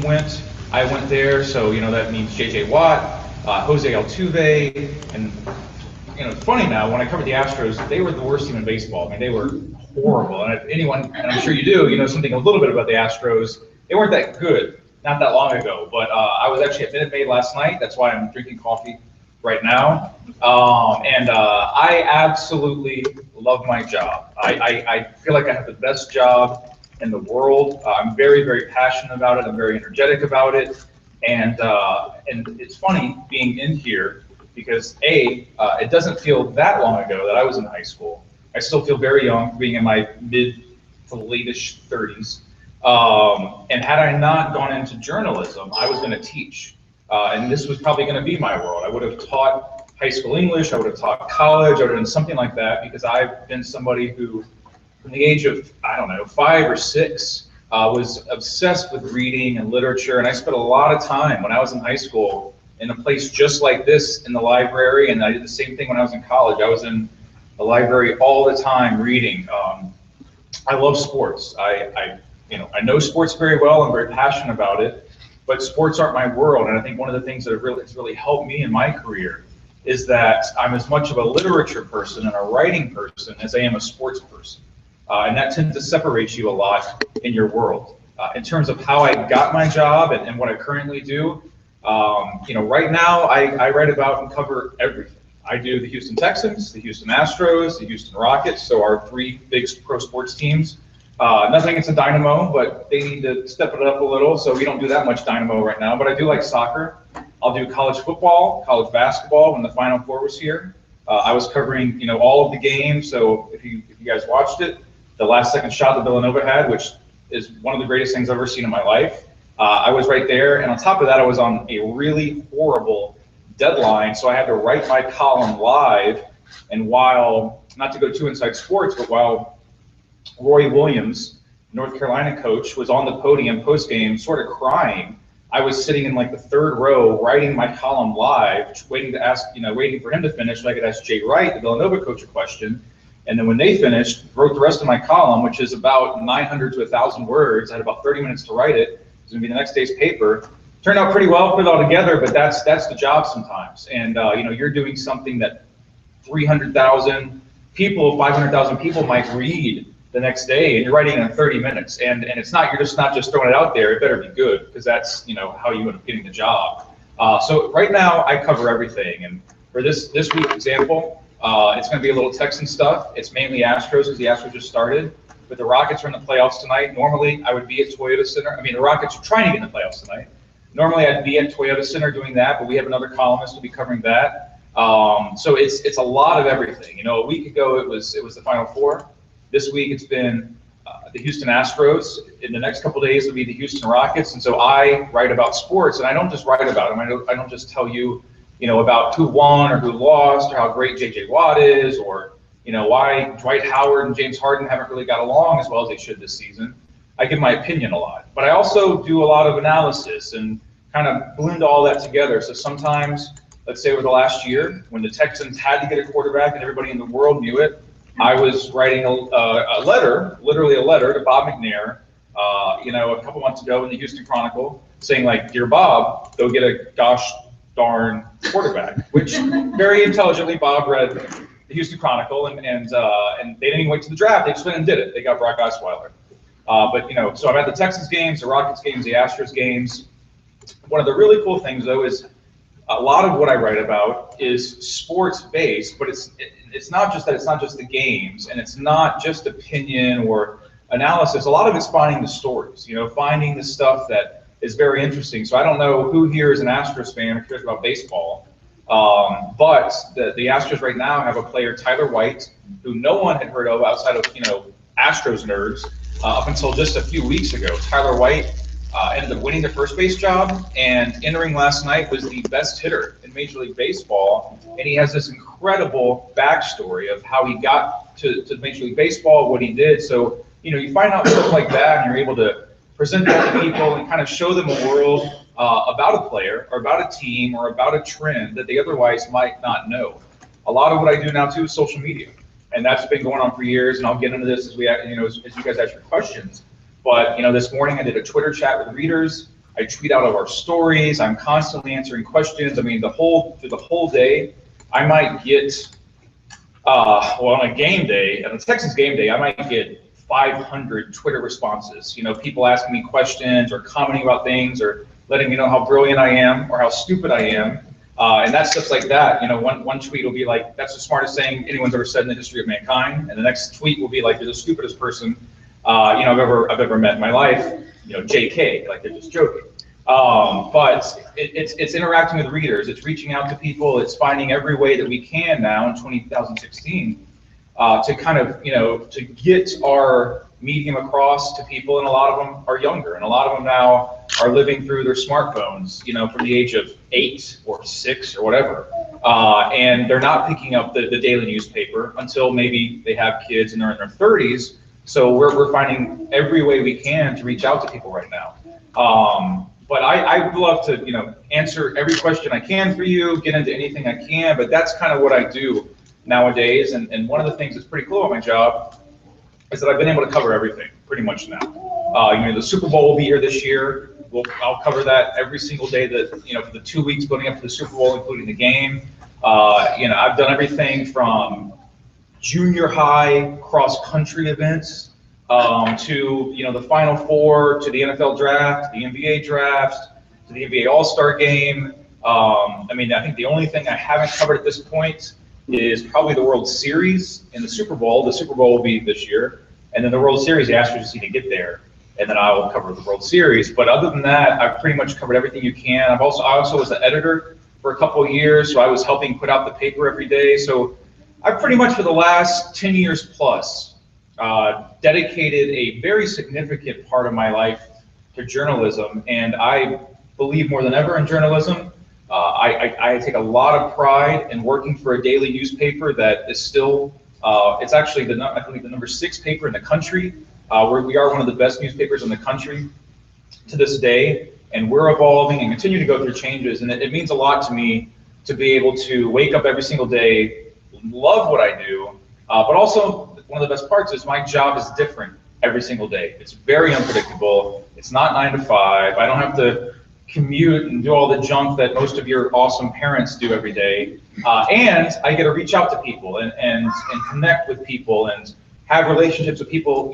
went, I went there, so that means J.J. Watt, Jose Altuve, and it's funny now, when I covered the Astros, they were the worst team in baseball. I mean, they were horrible, and if anyone, and I'm sure you do, something a little bit about the Astros, they weren't that good, not that long ago, but I was actually at Minute Maid last night, that's why I'm drinking coffee right now, and I absolutely love my job. I feel like I have the best job in the world. I'm very, very passionate about it. I'm very energetic about it, and it's funny being in here because it doesn't feel that long ago that I was in high school. I still feel very young, being in my mid to late-ish 30s. And had I not gone into journalism, I was going to teach. And this was probably going to be my world. I would have taught high school English, I would have taught college, I would have done something like that, because I've been somebody who, from the age of, 5 or 6, was obsessed with reading and literature, and I spent a lot of time when I was in high school in a place just like this in the library, and I did the same thing when I was in college. I was in the library all the time reading. I love sports. I know sports very well. I'm very passionate about it, but sports aren't my world. And I think one of the things that has really helped me in my career is that I'm as much of a literature person and a writing person as I am a sports person. And that tends to separate you a lot in your world. In terms of how I got my job and what I currently do, right now I write about and cover everything. I do the Houston Texans, the Houston Astros, the Houston Rockets, so our 3 big pro sports teams. Nothing against the Dynamo, but they need to step it up a little, so we don't do that much Dynamo right now, but I do like soccer. I'll do college football, college basketball when the Final Four was here. I was covering, all of the games, so if you guys watched it, the last second shot that Villanova had, which is one of the greatest things I've ever seen in my life, I was right there, and on top of that, I was on a really horrible deadline, so I had to write my column live, and while, not to go too inside sports, but while Roy Williams, North Carolina coach, was on the podium post-game sort of crying, I was sitting in like the 3rd row writing my column live, waiting for him to finish so I could ask Jay Wright, the Villanova coach, a question. And then when they finished, wrote the rest of my column, which is about 900 to 1,000 words. I had about 30 minutes to write it. It was going to be the next day's paper. Turned out pretty well, put it all together, but that's the job sometimes. And you're doing something that 300,000 people, 500,000 people might read the next day, and you're writing in 30 minutes. And it's not, you're just not just throwing it out there. It better be good, because that's how you end up getting the job. So right now I cover everything, and for this week's example, it's going to be a little Texan stuff. It's mainly Astros, because the Astros just started, but the Rockets are in the playoffs tonight. Normally I would be at Toyota Center. The Rockets are trying to get in the playoffs tonight. Normally I'd be at Toyota Center doing that, but we have another columnist who'll be covering that. So it's a lot of everything. A week ago it was the Final Four. This week it's been the Houston Astros. In the next couple of days it'll be the Houston Rockets. And so I write about sports, and I don't just write about them. I don't just tell you, about who won or who lost or how great J.J. Watt is, or why Dwight Howard and James Harden haven't really got along as well as they should this season. I give my opinion a lot, but I also do a lot of analysis and kind of blend all that together. So sometimes, let's say over the last year, when the Texans had to get a quarterback and everybody in the world knew it, I was writing a letter, literally a letter to Bob McNair, a couple months ago in the Houston Chronicle, saying like, "Dear Bob, go get a gosh darn quarterback," which very intelligently Bob read the Houston Chronicle, and they didn't even wait to the draft. They just went and did it. They got Brock Osweiler. So I'm at the Texans games, the Rockets games, the Astros games. One of the really cool things, though, is a lot of what I write about is sports based, but it's not just that. It's not just the games, and it's not just opinion or analysis. A lot of it's finding the stories, finding the stuff that is very interesting. So I don't know who here is an Astros fan or cares about baseball, but the Astros right now have a player, Tyler White, who no one had heard of outside of Astros nerds up until just a few weeks ago. Tyler White ended up winning the first base job, and entering last night was the best hitter in Major League Baseball, and he has this incredible backstory of how he got to Major League Baseball, what he did. So you find out stuff like that, and you're able to present that to people and kind of show them a world about a player or about a team or about a trend that they otherwise might not know. A lot of what I do now too is social media, and that's been going on for years, and I'll get into this as you guys ask your questions. But this morning I did a Twitter chat with readers. I tweet out of our stories. I'm constantly answering questions. I mean, through the whole day, I might get, well, on a game day, on a Texans game day, I might get 500 Twitter responses. You know, people asking me questions or commenting about things or letting me know how brilliant I am or how stupid I am. And that's stuff like that. You know, one tweet will be like, that's the smartest thing anyone's ever said in the history of mankind. And the next tweet will be like, you're the stupidest person I've ever met in my life. You know, JK, like they're just joking. But it's interacting with readers. It's reaching out to people. It's finding every way that we can now in 2016 to kind of, to get our medium across to people. And a lot of them are younger, and a lot of them now are living through their smartphones, from the age of 8 or 6 or whatever. And they're not picking up the daily newspaper until maybe they have kids and they're in their 30s. So we're finding every way we can to reach out to people right now. But I would love to, answer every question I can for you, get into anything I can, but that's kind of what I do nowadays. And one of the things that's pretty cool about my job is that I've been able to cover everything pretty much now. The Super Bowl will be here this year. I'll cover that every single day that, for the 2 weeks building up to the Super Bowl, including the game. I've done everything from junior high cross-country events to the Final Four, to the NFL draft, the NBA draft, to the NBA All-Star game. I think the only thing I haven't covered at this point is probably the World Series and the Super Bowl. The Super Bowl will be this year, and then the World Series, the Astros just need to get there, and then I will cover the World Series. But other than that, I've pretty much covered everything you can. I also was an editor for a couple of years, so I was helping put out the paper every day. So I've pretty much for the last 10 years plus dedicated a very significant part of my life to journalism, and I believe more than ever in journalism. I take a lot of pride in working for a daily newspaper that is still, it's actually I believe the number 6 paper in the country. We are one of the best newspapers in the country to this day, and we're evolving and continue to go through changes, and it means a lot to me to be able to wake up every single day, love what I do, but also one of the best parts is my job is different every single day. It's very unpredictable. It's not 9 to 5. I don't have to commute and do all the junk that most of your awesome parents do every day. And I get to reach out to people and connect with people and have relationships with people,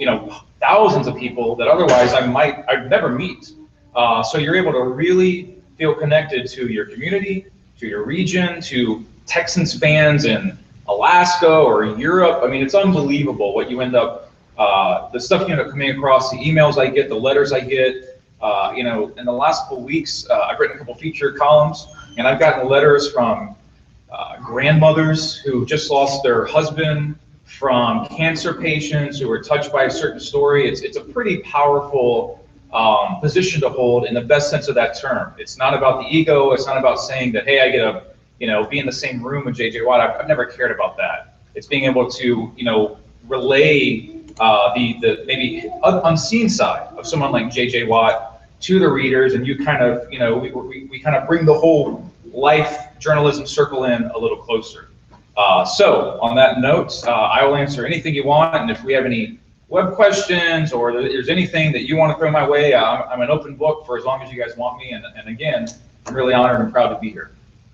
thousands of people that otherwise I'd never meet. So you're able to really feel connected to your community, to your region, to Texans fans in Alaska or Europe. I mean, it's unbelievable what you end up, the stuff you end up coming across, the emails I get, the letters I get. In the last couple of weeks, I've written a couple feature columns, and I've gotten letters from grandmothers who just lost their husband, from cancer patients who were touched by a certain story. It's a pretty powerful position to hold in the best sense of that term. It's not about the ego. It's not about saying that, hey, I get to be in the same room with JJ Watt. I've never cared about that. It's being able to relay the maybe unseen side of someone like JJ Watt to the readers, and you kind of, we kind of bring the whole life journalism circle in a little closer. So on that note, I will answer anything you want, and if we have any web questions or there's anything that you want to throw my way, I'm an open book for as long as you guys want me, and again, I'm really honored and proud to be here.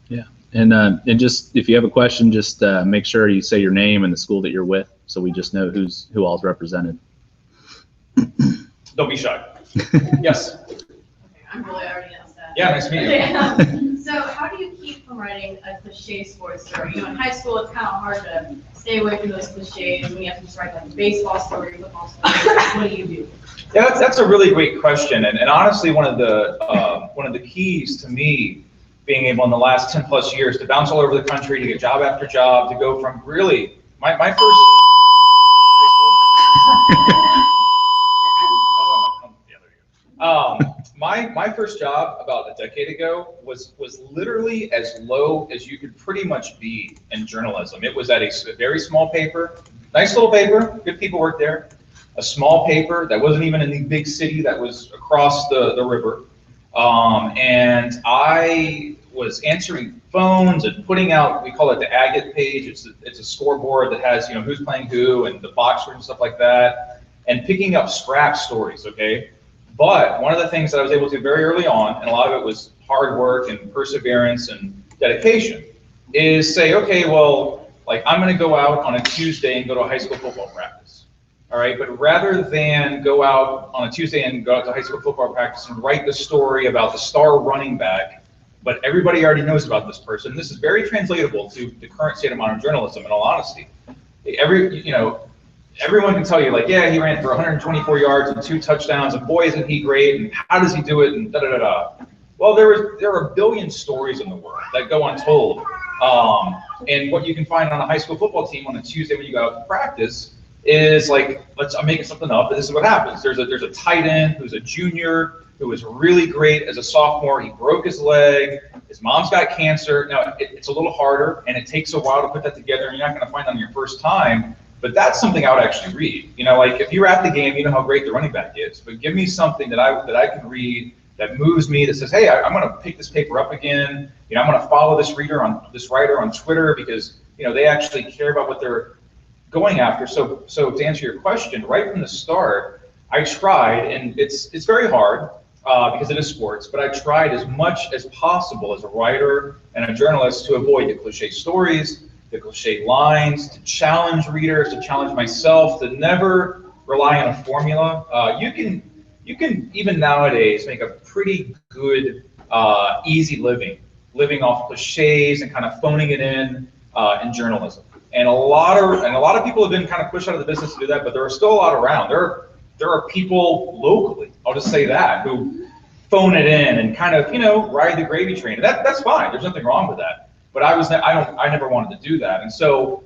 Yeah, and just if you have a question, just make sure you say your name and the school that you're with, so we just know who all's represented. Don't be shy. Yes. Okay, I'm really already asked that. Yeah, nice to meet you. Yeah. So how do you keep from writing a cliche sports story? In high school, it's kind of hard to stay away from those cliches when you have to just write like a baseball story, football story. What do you do? Yeah, that's a really great question, and honestly, one of the keys to me being able in the last 10 plus years to bounce all over the country, to get job after job, to go from really my first. My first job about a decade ago was literally as low as you could pretty much be in journalism. It was at a very small paper, nice little paper, good people worked there, a small paper that wasn't even in the big city, that was across the river. And I was answering phones and putting out, we call it the agate page. It's a scoreboard that has, who's playing who and the box score and stuff like that, and picking up scrap stories, okay? But one of the things that I was able to do very early on, and a lot of it was hard work and perseverance and dedication, is say, okay, well, like I'm going to go out on a Tuesday and go to a high school football practice. All right, but rather than go out on a Tuesday and go out to high school football practice and write the story about the star running back, but everybody already knows about this person. This is very translatable to the current state of modern journalism, in all honesty. Everyone can tell you, like, yeah, he ran for 124 yards and 2 touchdowns, and boy, isn't he great, and how does he do it, and da-da-da-da. Well, there are a billion stories in the world that go untold. And what you can find on a high school football team on a Tuesday when you go out to practice is like, I'm making something up, but this is what happens. There's a tight end who's a junior who was really great as a sophomore. He broke his leg. His mom's got cancer. Now, it's a little harder, and it takes a while to put that together, and you're not going to find it on your first time. But that's something I would actually read. Like if you're at the game, you know how great the running back is. But give me something that I can read that moves me, that says, hey, I'm going to pick this paper up again. I'm going to follow this writer on Twitter because they actually care about what they're going after. So to answer your question, right from the start, I tried, and it's very hard because it is sports, but I tried as much as possible as a writer and a journalist to avoid the cliche stories, the cliche lines, to challenge readers, to challenge myself, to never rely on a formula. You can even nowadays make a pretty good, easy living off cliches and kind of phoning it in journalism. And a lot of people have been kind of pushed out of the business to do that, but there are still a lot around. There are people locally, I'll just say that, who phone it in and kind of ride the gravy train. And that's fine. There's nothing wrong with that. But I never wanted to do that, and so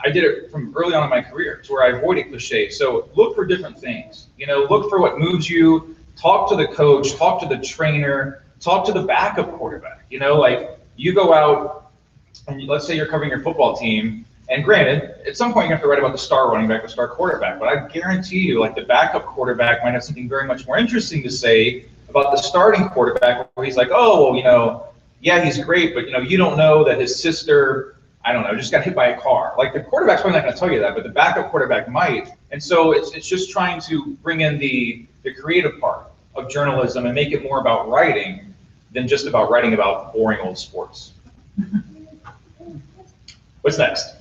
I did it from early on in my career, to where I avoided cliches. So look for different things. Look for what moves you. Talk to the coach. Talk to the trainer. Talk to the backup quarterback. Like you go out, and let's say you're covering your football team. And granted, at some point you have to write about the star running back, the star quarterback. But I guarantee you, like the backup quarterback might have something very much more interesting to say about the starting quarterback, where he's like, oh, well, yeah, he's great, but you don't know that his sister, I don't know, just got hit by a car. Like the quarterback's probably not going to tell you that, but the backup quarterback might. And so it's just trying to bring in the creative part of journalism and make it more about writing than just about writing about boring old sports. What's next?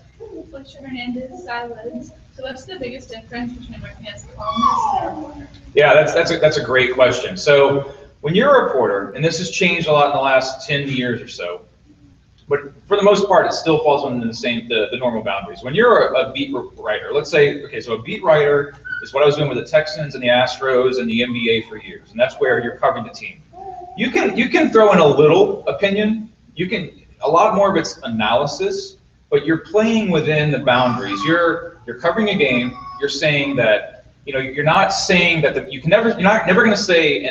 Fletcher Hernandez, silos. So what's the biggest difference between working as a columnist and a reporter? Yeah, that's a great question. So when you're a reporter, and this has changed a lot in the last 10 years or so, but for the most part, it still falls within the normal boundaries. When you're a beat writer, let's say, okay, so a beat writer is what I was doing with the Texans and the Astros and the NBA for years, and that's where you're covering the team. You can throw in a little opinion. A lot more of it's analysis, but you're playing within the boundaries. You're covering a game. You're saying that you're not saying that you're not never going to say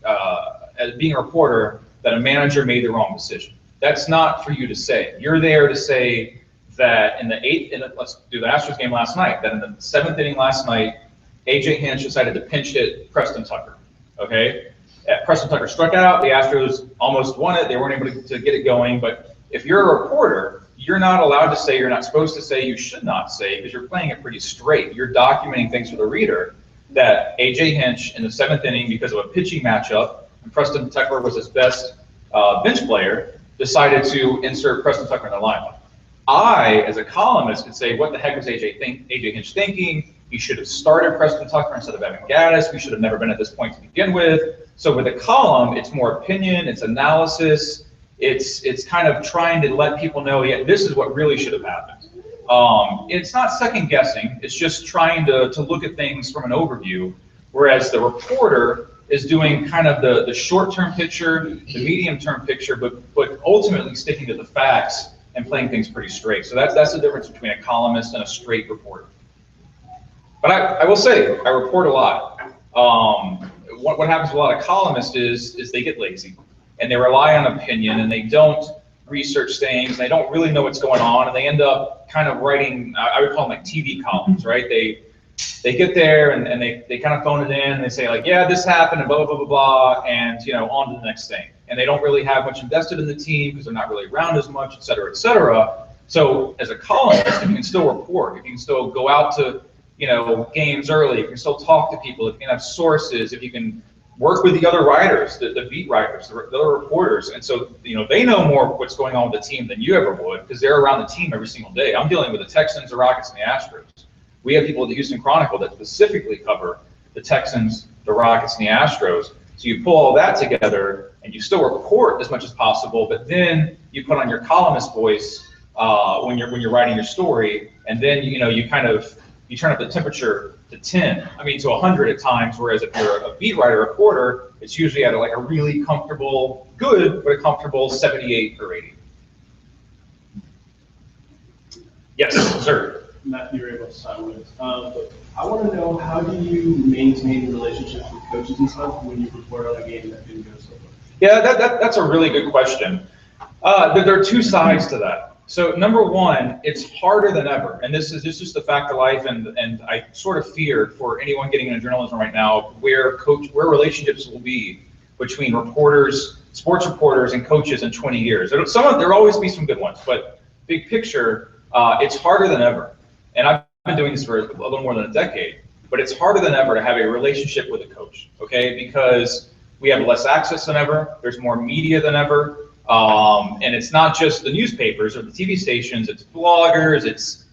as being a reporter that a manager made the wrong decision. That's not for you to say. You're there to say that let's do the Astros game last night, that in the 7th inning last night, A.J. Hinch decided to pinch hit Preston Tucker, okay? Preston Tucker struck out, the Astros almost won it, they weren't able to get it going, but if you're a reporter, you're not allowed to say, you're not supposed to say, you should not say, because you're playing it pretty straight. You're documenting things for the reader, that A.J. Hinch in the 7th inning, because of a pitching matchup, and Preston Tucker was his best bench player, decided to insert Preston Tucker in the lineup. I, as a columnist, could say, what the heck was A.J. Hinch thinking? He should have started Preston Tucker instead of Evan Gaddis. We should have never been at this point to begin with. So with a column, it's more opinion, it's analysis, it's kind of trying to let people know, yeah, this is what really should have happened. It's not second guessing, it's just trying to look at things from an overview, whereas the reporter is doing kind of the short-term picture, the medium-term picture, but ultimately sticking to the facts and playing things pretty straight. So that's the difference between a columnist and a straight reporter. But I will say, I report a lot. What happens with a lot of columnists is they get lazy, and they rely on opinion, and they don't research things, and they don't really know what's going on, and they end up kind of writing, I would call them like TV columns, right? They get there and they kind of phone it in and they say like, yeah, this happened and blah, blah, blah, blah, and on to the next thing. And they don't really have much invested in the team because they're not really around as much, et cetera, et cetera. So as a columnist, if you can still report, if you can still go out to, games early, if you can still talk to people, if you can have sources, if you can work with the other writers, the beat writers, the other reporters. And so, they know more what's going on with the team than you ever would because they're around the team every single day. I'm dealing with the Texans, the Rockets, and the Astros. We have people at the Houston Chronicle that specifically cover the Texans, the Rockets, and the Astros. So you pull all that together and you still report as much as possible, but then you put on your columnist voice when you're writing your story, and then you turn up the temperature to 10, to 100 at times, whereas if you're a beat writer, reporter, it's usually at a really comfortable, good, but a comfortable 78 or 80. Yes, sir. Matthew, you're able to start with. I want to know, how do you maintain relationships with coaches and stuff when you report on a game that didn't go so well? Yeah, that's a really good question. There are two sides to that. So number one, it's harder than ever, and this is just the fact of life, and I sort of fear for anyone getting into journalism right now where relationships will be between reporters, sports reporters, and coaches in 20 years. There'll always be some good ones, but big picture, it's harder than ever. And I've been doing this for a little more than a decade, but it's harder than ever to have a relationship with a coach, okay? Because we have less access than ever, there's more media than ever, and it's not just the newspapers or the TV stations, it's bloggers, it's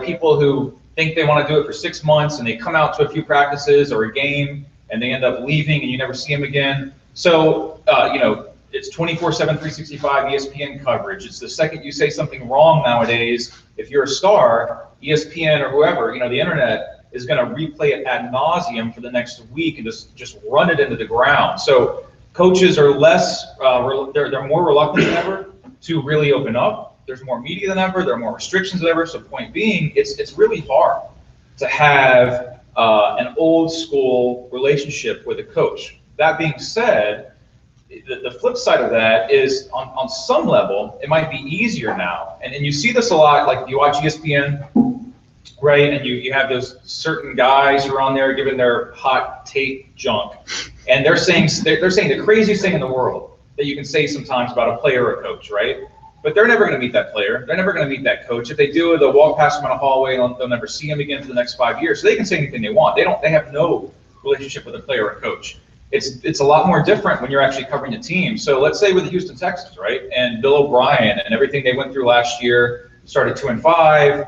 people who think they want to do it for 6 months and they come out to a few practices or a game and they end up leaving and you never see them again. So, it's 24/7, 365 ESPN coverage. It's the second you say something wrong nowadays, if you're a star, ESPN or whoever, the internet is going to replay it ad nauseum for the next week and just run it into the ground. So coaches are they're more reluctant than ever to really open up. There's more media than ever. There are more restrictions than ever. So point being, it's really hard to have an old school relationship with a coach. That being said, the flip side of that is on some level, it might be easier now. And you see this a lot, like you watch ESPN, right? And you have those certain guys who are on there giving their hot take junk. And they're saying the craziest thing in the world that you can say sometimes about a player or a coach, right? But they're never going to meet that player. They're never going to meet that coach. If they do, they'll walk past them in a hallway and they'll never see him again for the next 5 years. So they can say anything they want. They have no relationship with a player or a coach. It's a lot more different when you're actually covering a team. So let's say with the Houston Texans, right? And Bill O'Brien and everything they went through last year, started 2-5,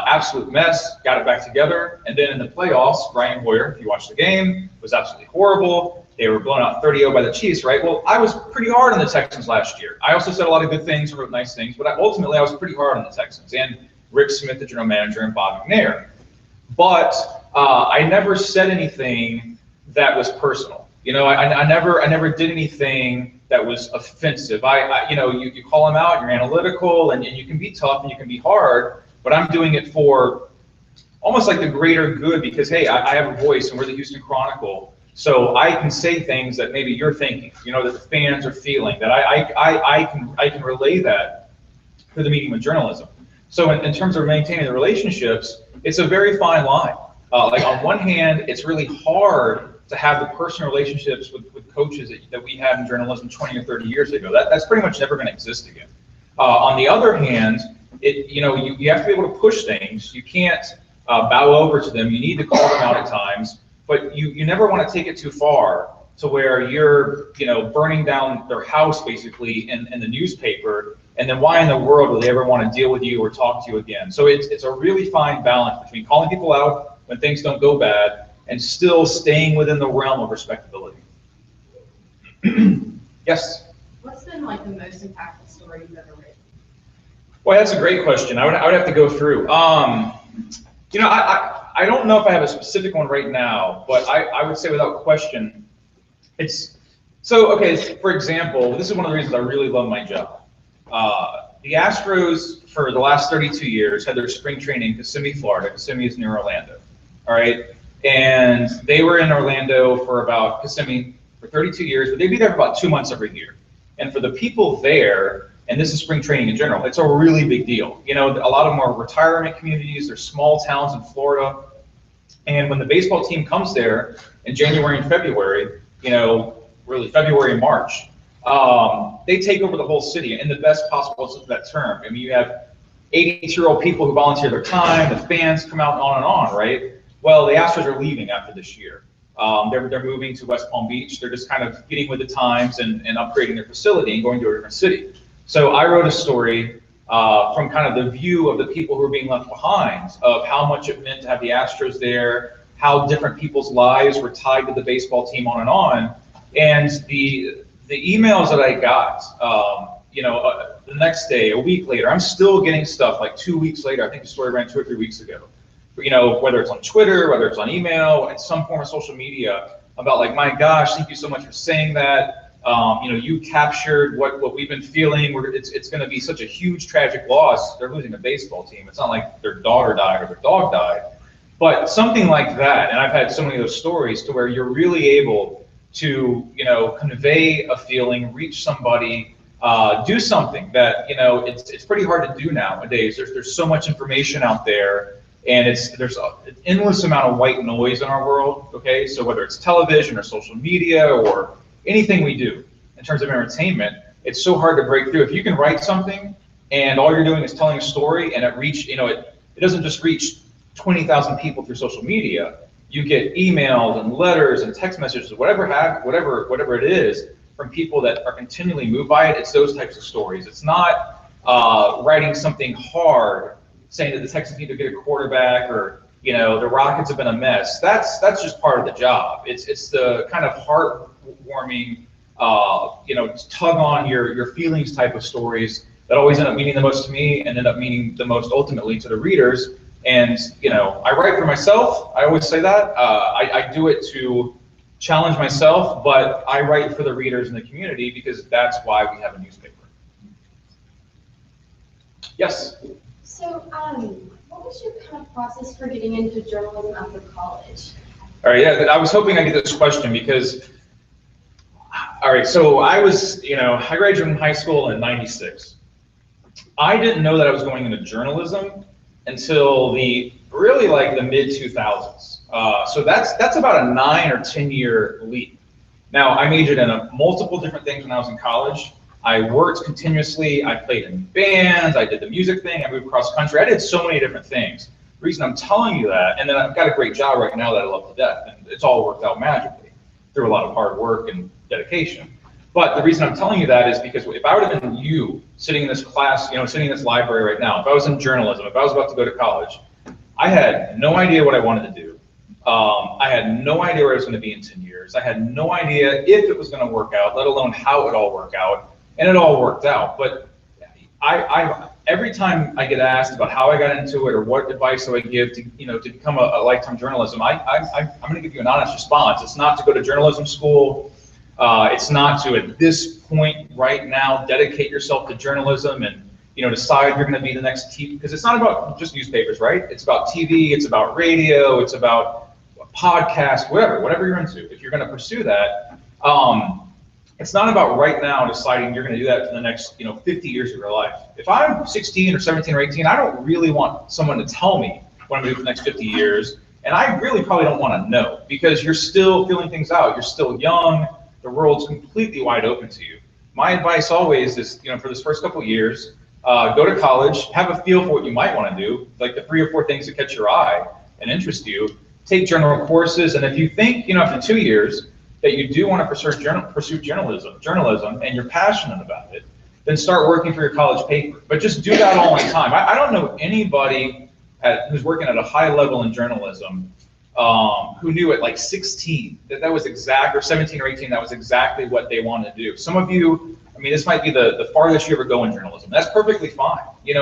absolute mess, got it back together. And then in the playoffs, Brian Hoyer, if you watched the game, was absolutely horrible. They were blown out 30-0 by the Chiefs, right? Well, I was pretty hard on the Texans last year. I also said a lot of good things and wrote nice things, but ultimately I was pretty hard on the Texans and Rick Smith, the general manager, and Bob McNair. But I never said anything that was personal. I never did anything that was offensive. You call them out, you're analytical, and you can be tough and you can be hard, but I'm doing it for almost like the greater good because, hey, I have a voice and we're the Houston Chronicle, so I can say things that maybe you're thinking, that the fans are feeling, that I can relay that through the medium of journalism. So in terms of maintaining the relationships, it's a very fine line. Like on one hand, it's really hard to have the personal relationships with coaches that we had in journalism 20 or 30 years ago. That's pretty much never going to exist again. On the other hand, you have to be able to push things. You can't bow over to them. You need to call them out at times, but you never want to take it too far to where you're burning down their house basically in the newspaper, and then why in the world would they ever want to deal with you or talk to you again? So it's a really fine balance between calling people out when things don't go bad and still staying within the realm of respectability. Yes? What's been like the most impactful story you've ever written? Well, that's a great question. I would have to go through. I don't know if I have a specific one right now, but I would say without question, for example, this is one of the reasons I really love my job. The Astros, for the last 32 years, had their spring training in Kissimmee, Florida. Kissimmee is near Orlando, all right? And they were in Orlando for Kissimmee for 32 years, but they'd be there for about 2 months every year. And for the people there, and this is spring training in general, it's a really big deal. A lot of them are retirement communities, they're small towns in Florida. And when the baseball team comes there in January and February, really February and March, they take over the whole city in the best possible sense of that term. You have 82-year-old people who volunteer their time, the fans come out and on, right? Well, the Astros are leaving after this year. They're moving to West Palm Beach. They're just kind of getting with the times and upgrading their facility and going to a different city. So I wrote a story from kind of the view of the people who are being left behind, of how much it meant to have the Astros there, how different people's lives were tied to the baseball team, on and on. And the emails that I got, the next day, a week later, I'm still getting stuff like 2 weeks later. I think the story ran 2 or 3 weeks ago. Whether it's on Twitter, whether it's on email, and some form of social media, about like, my gosh, thank you so much for saying that. You captured what we've been feeling. It's going to be such a huge tragic loss. They're losing a baseball team. It's not like their daughter died or their dog died, but something like that. And I've had so many of those stories to where you're really able to, convey a feeling, reach somebody, do something that, it's pretty hard to do nowadays. There's so much information out there, and there's an endless amount of white noise in our world. Okay, so whether it's television or social media or anything we do in terms of entertainment, it's so hard to break through. If you can write something and all you're doing is telling a story, and it doesn't just reach 20,000 people through social media. You get emails and letters and text messages, whatever it is, from people that are continually moved by it. It's those types of stories. It's not writing something hard, saying that the Texans need to get a quarterback, or the Rockets have been a mess. That's just part of the job. It's the kind of heartwarming, tug on your feelings type of stories that always end up meaning the most to me and end up meaning the most ultimately to the readers. And I write for myself. I always say that. I do it to challenge myself, but I write for the readers in the community because that's why we have a newspaper. Yes? So, what was your kind of process for getting into journalism after college? All right, yeah, I was hoping I get this question because, all right, so I was, I graduated from high school in '96. I didn't know that I was going into journalism until the mid 2000s. So that's about a 9 or 10 year leap. Now, I majored in multiple different things when I was in college. I worked continuously. I played in bands. I did the music thing. I moved cross country. I did so many different things. The reason I'm telling you that, and then I've got a great job right now that I love to death, and it's all worked out magically through a lot of hard work and dedication. But the reason I'm telling you that is because if I would have been you sitting in this class, sitting in this library right now, if I was in journalism, if I was about to go to college, I had no idea what I wanted to do. I had no idea where I was going to be in 10 years. I had no idea if it was going to work out, let alone how it all worked out. And it all worked out. But I every time I get asked about how I got into it or what advice I would give to to become a lifetime journalism, I'm going to give you an honest response. It's not to go to journalism school. It's not to, at this point right now, dedicate yourself to journalism and decide you're going to be the next TV, because it's not about just newspapers, right? It's about TV, it's about radio, it's about podcast, whatever you're into. If you're going to pursue that, it's not about right now deciding you're going to do that for the next 50 years of your life. If I'm 16 or 17 or 18, I don't really want someone to tell me what I'm going to do for the next 50 years, and I really probably don't want to know, because you're still feeling things out. You're still young. The world's completely wide open to you. My advice always is, for this first couple of years, go to college, have a feel for what you might want to do, like the 3 or 4 things that catch your eye and interest you. Take general courses, and if you think, after 2 years that you do want to pursue journalism, and you're passionate about it, then start working for your college paper. But just do that all in time. I don't know anybody who's working at a high level in journalism who knew at like 16 that was exact, or 17 or 18, that was exactly what they wanted to do. Some of you, this might be the farthest you ever go in journalism. That's perfectly fine. You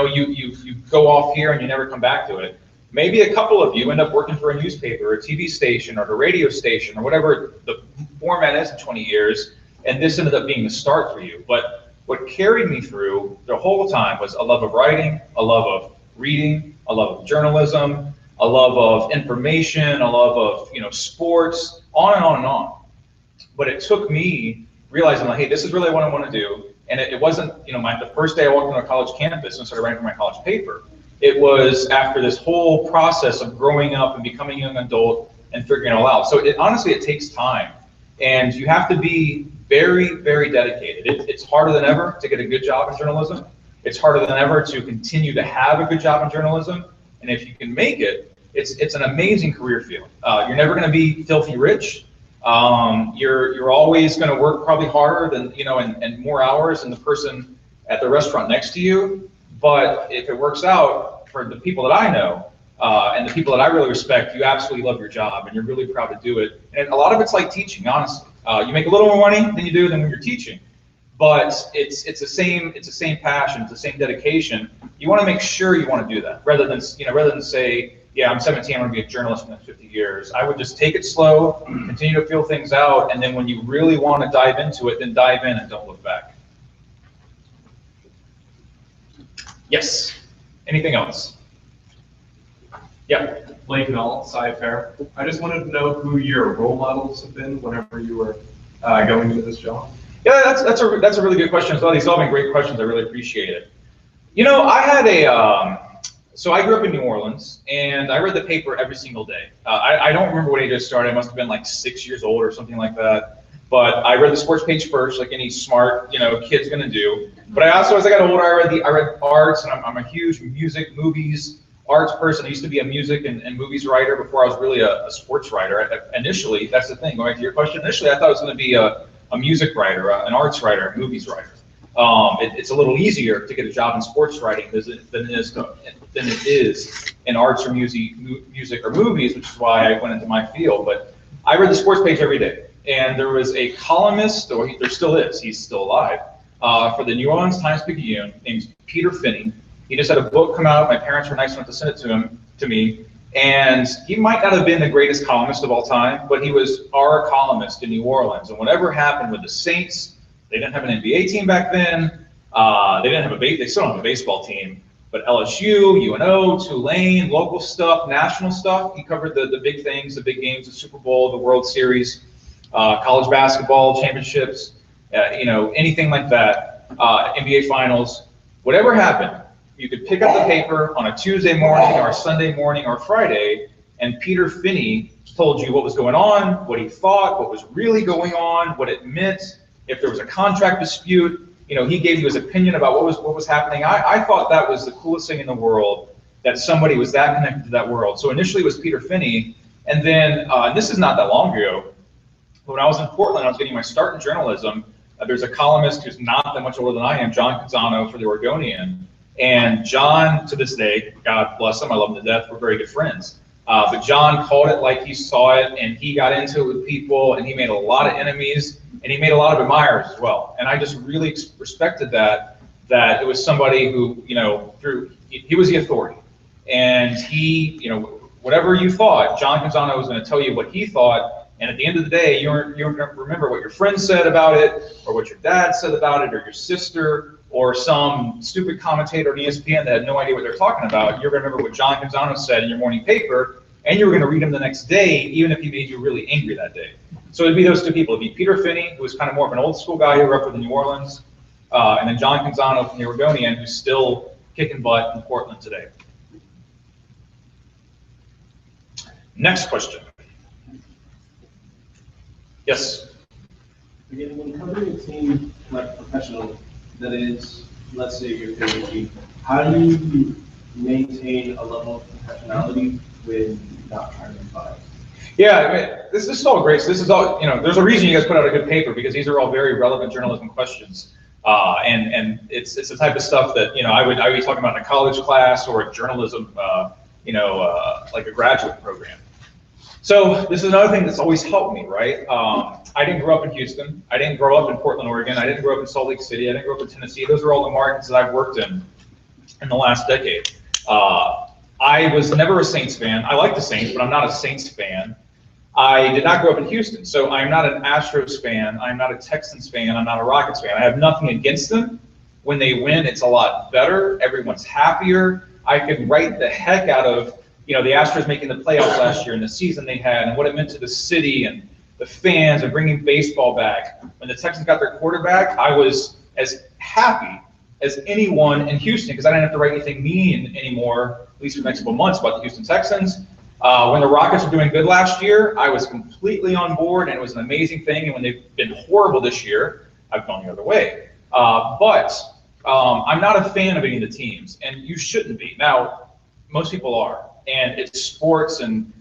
go off here and you never come back to it. Maybe a couple of you end up working for a newspaper, or a TV station, or a radio station, or whatever the format is in 20 years, and this ended up being the start for you. But what carried me through the whole time was a love of writing, a love of reading, a love of journalism, a love of information, a love of sports, on and on and on. But it took me realizing, like, hey, this is really what I want to do. And it wasn't, the first day I walked on a college campus and started writing for my college paper. It was after this whole process of growing up and becoming a young adult and figuring it all out. So honestly, it takes time, and you have to be very, very dedicated. It's harder than ever to get a good job in journalism. It's harder than ever to continue to have a good job in journalism. And if you can make it, it's an amazing career field. You're never going to be filthy rich. You're always going to work probably harder than, and more hours than the person at the restaurant next to you. But if it works out for the people that I know, and the people that I really respect, you absolutely love your job and you're really proud to do it. And a lot of it's like teaching, honestly. You make a little more money than you do than when you're teaching, but it's the same passion, it's the same dedication. You want to make sure you want to do that rather than say, yeah, I'm 17, I'm going to be a journalist for the next 50 years. I would just take it slow, continue to feel things out, and then when you really want to dive into it, then dive in and don't look back. Yes. Anything else? Yeah. Blake Null, Sci-Fair. I just wanted to know who your role models have been whenever you were going into this job. Yeah, that's a really good question as well. These have all been great questions. I really appreciate it. I had so I grew up in New Orleans, and I read the paper every single day. I don't remember what age I started. I must have been like 6 years old or something like that. But I read the sports page first, like any smart, kid's gonna do. But I also, as I got older, I read arts, and I'm a huge music, movies, arts person. I used to be a music and movies writer before I was really a sports writer. Initially, that's the thing. Going back to your question, initially I thought I was going to be a music writer, an arts writer, a movies writer. It's a little easier to get a job in sports writing than it is in arts or music or movies, which is why I went into my field. But I read the sports page every day, and there was a columnist, or there still is, he's still alive, for the New Orleans Times-Picayune named Peter Finney. He just had a book come out. My parents were nice enough to send it to me, and he might not have been the greatest columnist of all time, but he was our columnist in New Orleans. And whatever happened with the Saints, they didn't have an NBA team back then. They still don't have a baseball team, but LSU, UNO, Tulane, local stuff, national stuff. He covered the big things, the big games, the Super Bowl, the World Series, college basketball championships, anything like that, NBA finals. Whatever happened, you could pick up the paper on a Tuesday morning or a Sunday morning or Friday, and Peter Finney told you what was going on, what he thought, what was really going on, what it meant. If there was a contract dispute, he gave you his opinion about what was happening. I thought that was the coolest thing in the world, that somebody was that connected to that world. So initially it was Peter Finney, and then this is not that long ago. When I was in Portland, I was getting my start in journalism. There's a columnist who's not that much older than I am, John Canzano for the Oregonian. And John, to this day, God bless him, I love him to death, we're very good friends. But John called it like he saw it, and he got into it with people, and he made a lot of enemies, and he made a lot of admirers as well. And I just really respected that it was somebody who, he was the authority. And he, whatever you thought, John Canzano was going to tell you what he thought, and at the end of the day, you're going to remember what your friend said about it, or what your dad said about it, or your sister, or some stupid commentator on ESPN that had no idea what they're talking about. You're going to remember what John Canzano said in your morning paper, and you were going to read him the next day, even if he made you really angry that day. So it'd be those two people. It'd be Peter Finney, who was kind of more of an old school guy who grew up in New Orleans, and then John Canzano from the Oregonian, who's still kicking butt in Portland today. Next question. Yes? Again, when covering a team like professional, that is, let's say your favorite team, how do you maintain a level of professionality with not trying to be biased? Yeah, I mean, this is all great. So this is all, there's a reason you guys put out a good paper, because these are all very relevant journalism questions. And it's the type of stuff that, I would be talking about in a college class or a journalism, like a graduate program. So this is another thing that's always helped me, right? I didn't grow up in Houston. I didn't grow up in Portland, Oregon. I didn't grow up in Salt Lake City. I didn't grow up in Tennessee. Those are all the markets that I've worked in the last decade. I was never a Saints fan. I like the Saints, but I'm not a Saints fan. I did not grow up in Houston, so I'm not an Astros fan. I'm not a Texans fan. I'm not a Rockets fan. I have nothing against them. When they win, it's a lot better. Everyone's happier. I could write the heck out of, the Astros making the playoffs last year and the season they had and what it meant to the city and the fans and bringing baseball back. When the Texans got their quarterback, I was as happy as anyone in Houston, because I didn't have to write anything mean anymore, at least for the next couple months, about the Houston Texans. When the Rockets were doing good last year, I was completely on board, and it was an amazing thing. And when they've been horrible this year, I've gone the other way. But I'm not a fan of any of the teams, and you shouldn't be. Now, most people are, and it's sports, and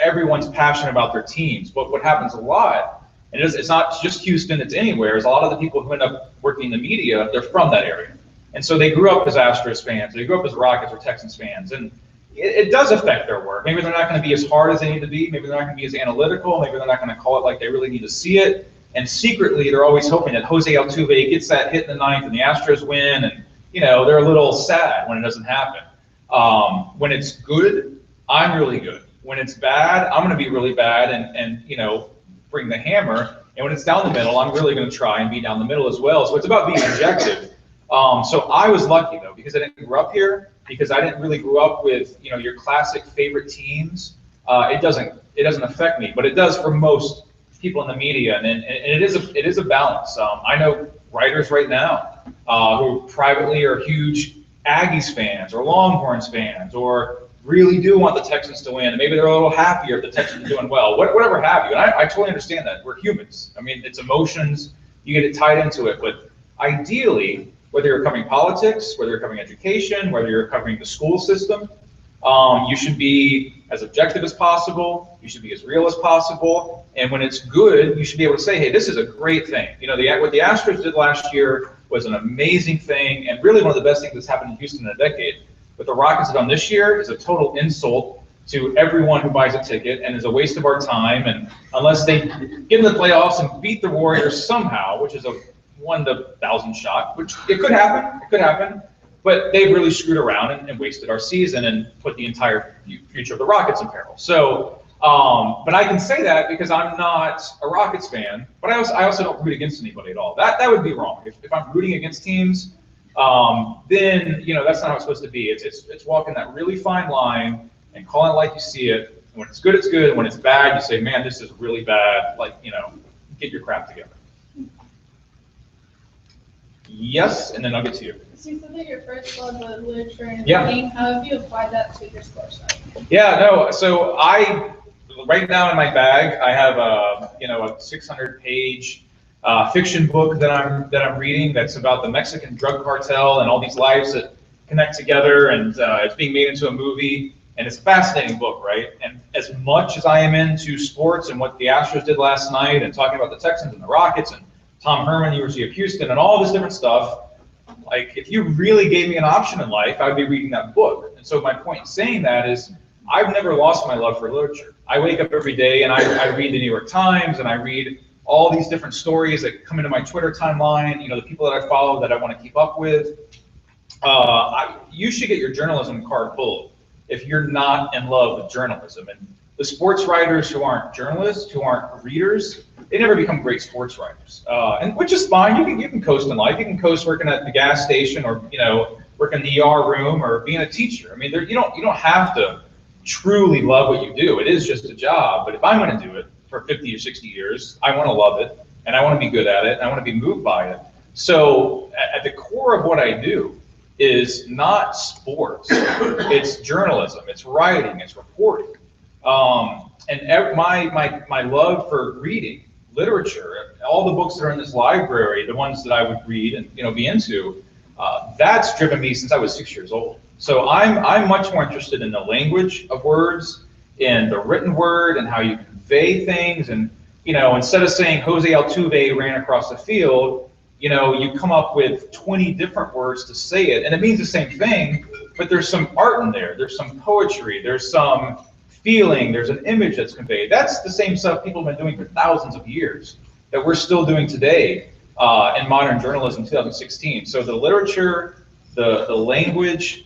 everyone's passionate about their teams. But what happens a lot, and it's not just Houston, it's anywhere, is a lot of the people who end up working in the media, they're from that area. And so they grew up as Astros fans, they grew up as Rockets or Texans fans, and it does affect their work. Maybe they're not going to be as hard as they need to be, maybe they're not going to be as analytical, maybe they're not going to call it like they really need to see it, and secretly they're always hoping that Jose Altuve gets that hit in the ninth and the Astros win, and they're a little sad when it doesn't happen. When it's good, I'm really good. When it's bad, I'm going to be really bad and bring the hammer. And when it's down the middle, I'm really going to try and be down the middle as well. So it's about being objective. So I was lucky though, because I didn't grow up here, because I didn't really grow up with your classic favorite teams. It doesn't affect me, but it does for most people in the media, and it is a balance. I know writers right now who privately are huge Aggies fans or Longhorns fans, or really do want the Texans to win, and maybe they're a little happier if the Texans are doing well, whatever have you. And I totally understand that. We're humans. I mean, it's emotions. You get it tied into it, but ideally, whether you're covering politics, whether you're covering education, whether you're covering the school system, you should be as objective as possible. You should be as real as possible. And when it's good, you should be able to say, hey, this is a great thing. What the Astros did last year was an amazing thing, and really one of the best things that's happened in Houston in a decade. What the Rockets have done this year is a total insult to everyone who buys a ticket, and is a waste of our time. And unless they get in the playoffs and beat the Warriors somehow, which is a 1 to 1,000 shot, which it could happen, but they've really screwed around and wasted our season and put the entire future of the Rockets in peril. So, but I can say that because I'm not a Rockets fan, but I also don't root against anybody at all. That would be wrong. If I'm rooting against teams, then that's not how it's supposed to be. It's walking that really fine line and calling it like you see it. And when it's good, it's good. And when it's bad, you say, man, this is really bad. Get your crap together. Yes, and then I'll get to you. So you said that your first love was literature and Yeah. reading. How have you applied that to your sports side? Yeah, no. So right now in my bag, I have a 600-page fiction book that I'm reading. That's about the Mexican drug cartel and all these lives that connect together, and it's being made into a movie. And it's a fascinating book, right? And as much as I am into sports and what the Astros did last night, and talking about the Texans and the Rockets and Tom Herman, University of Houston, and all this different stuff, if you really gave me an option in life, I would be reading that book. And so my point in saying that is, I've never lost my love for literature. I wake up every day and I read the New York Times, and I read all these different stories that come into my Twitter timeline, the people that I follow that I want to keep up with. You should get your journalism card pulled if you're not in love with journalism. And the sports writers who aren't journalists, who aren't readers, they never become great sports writers, and which is fine. You can coast in life. You can coast working at the gas station, or working in the ER room, or being a teacher. I mean, you don't have to truly love what you do. It is just a job. But if I'm going to do it for 50 or 60 years, I want to love it, and I want to be good at it, and I want to be moved by it. So at the core of what I do is not sports. It's journalism. It's writing. It's reporting. And my love for reading literature, all the books that are in this library, the ones that I would read and be into, that's driven me since I was 6 years old. So I'm much more interested in the language of words, in the written word, and how you convey things. And instead of saying Jose Altuve ran across the field, you come up with 20 different words to say it, and it means the same thing, but there's some art in there. There's some poetry. There's some feeling, there's an image that's conveyed. That's the same stuff people have been doing for thousands of years that we're still doing today in modern journalism 2016. So the literature, the language,